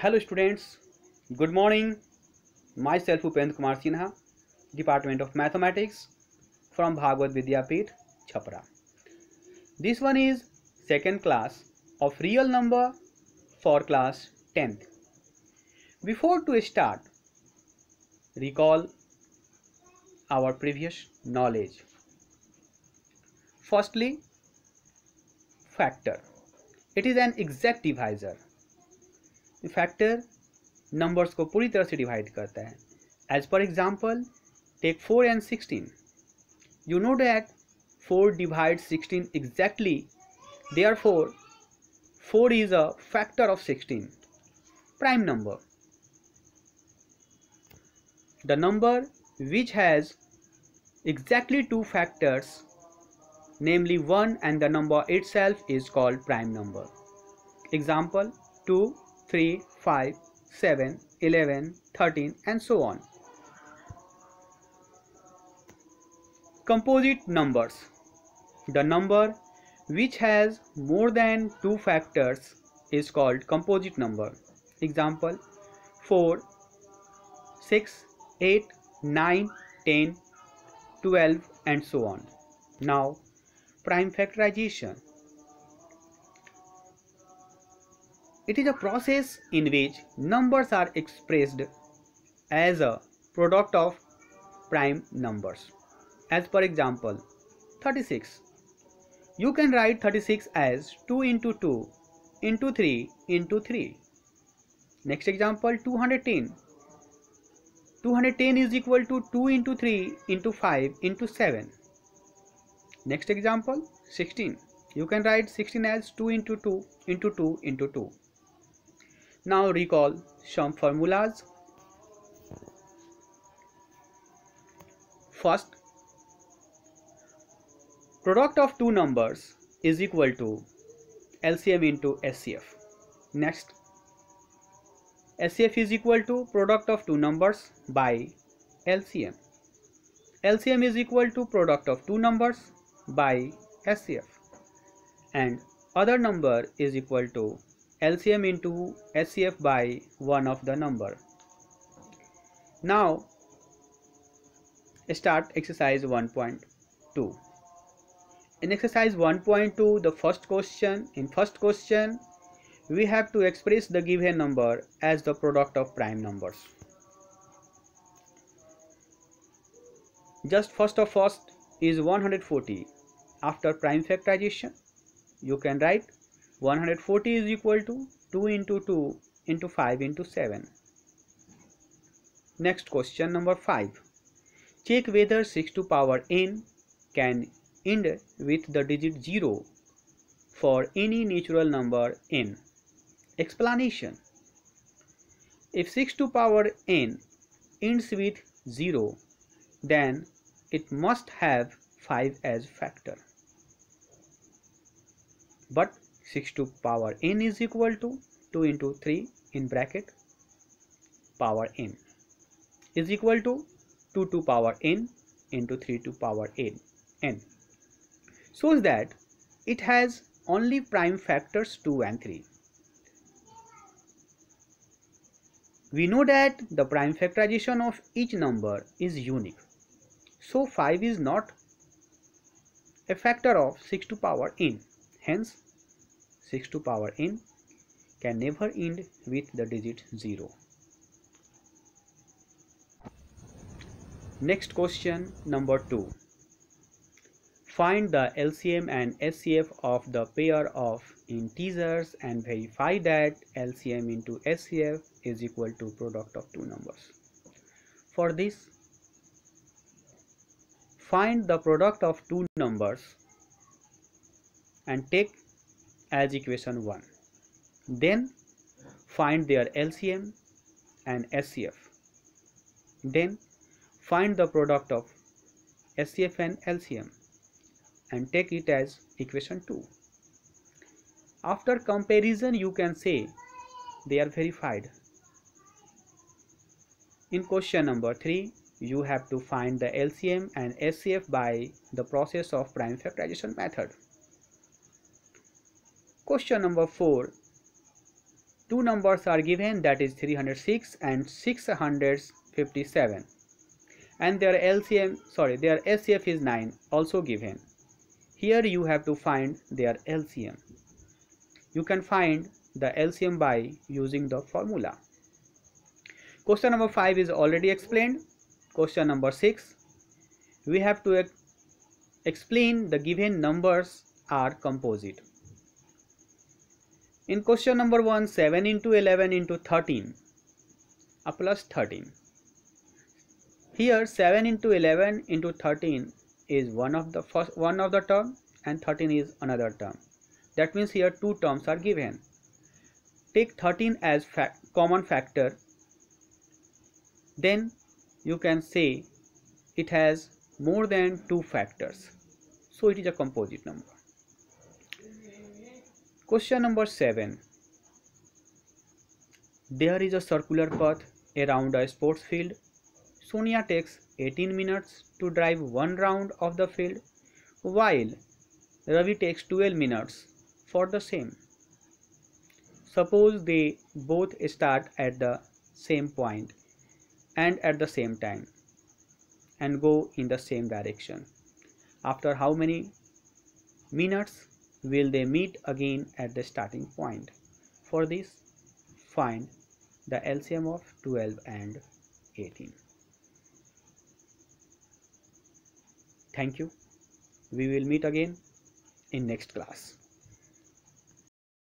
Hello students, good morning. Myself Upendra Kumar Sinha, Department of Mathematics from Bhagavad Vidyapeeth, Chhapra. This one is second class of real number for class 10th. Before to start, recall our previous knowledge. Firstly, factor. It is an exact divisor. Factor numbers को पूरी तरह से divide करता है. As per example take 4 and 16. You know that 4 divides 16 exactly. Therefore, 4 is a factor of 16. Prime number. The number which has exactly two factors, namely 1 and the number itself, is called prime number. Example 2, 3, 5, 7, 11, 13 and so on. Composite numbers. The number which has more than two factors is called composite number. Example 4, 6, 8, 9, 10, 12 and so on. Now prime factorization. It is a process in which numbers are expressed as a product of prime numbers. As per example 36. You can write 36 as 2 into 2 into 3 into 3. Next example 210. 210 is equal to 2 into 3 into 5 into 7. Next example 16. You can write 16 as 2 into 2 into 2 into 2. Now recall some formulas. First, product of two numbers is equal to LCM into SCF. Next, SCF is equal to product of two numbers by LCM. LCM is equal to product of two numbers by SCF. And other number is equal to LCM into SCF by one of the number. Now start exercise 1.2. In exercise 1.2, the first question, we have to express the given number as the product of prime numbers. Just first is 140. After prime factorization, you can write 140 is equal to 2 into 2 into 5 into 7. Next question number 5. Check whether 6 to power n can end with the digit 0 for any natural number n. Explanation. If 6 to power n ends with 0, then it must have 5 as factor. But 6 to power n is equal to 2 into 3 in bracket power n is equal to 2 to power n into 3 to power n. Shows that it has only prime factors 2 and 3. We know that the prime factorization of each number is unique. So 5 is not a factor of 6 to power n. Hence 6 to power n can never end with the digit 0. Next question number 2. Find the LCM and SCF of the pair of integers and verify that LCM into SCF is equal to product of two numbers. For this, find the product of two numbers and take as equation 1. Then find their LCM and SCF. Then find the product of SCF and LCM and take it as equation 2. After comparison, you can say they are verified. In question number 3, you have to find the LCM and SCF by the process of prime factorization method. Question number 4. two numbers are given, that is 306 and 657, and their SCF is 9 also given. Here you have to find their LCM. You can find the LCM by using the formula. Question number 5 is already explained. Question number 6, we have to explain the given numbers are composite. In question number 1, 7 into 11 into 13 plus 13. Here 7 into 11 into 13 is one of the term and 13 is another term. That means here two terms are given. Take 13 as common factor, then you can say it has more than two factors, so it is a composite number. Question number 7, there is a circular path around a sports field. Sonia takes 18 minutes to drive one round of the field, while Ravi takes 12 minutes for the same. Suppose they both start at the same point and at the same time and go in the same direction. After how many minutes will they meet again at the starting point? For this, find the LCM of 12 and 18. Thank you. We will meet again in next class.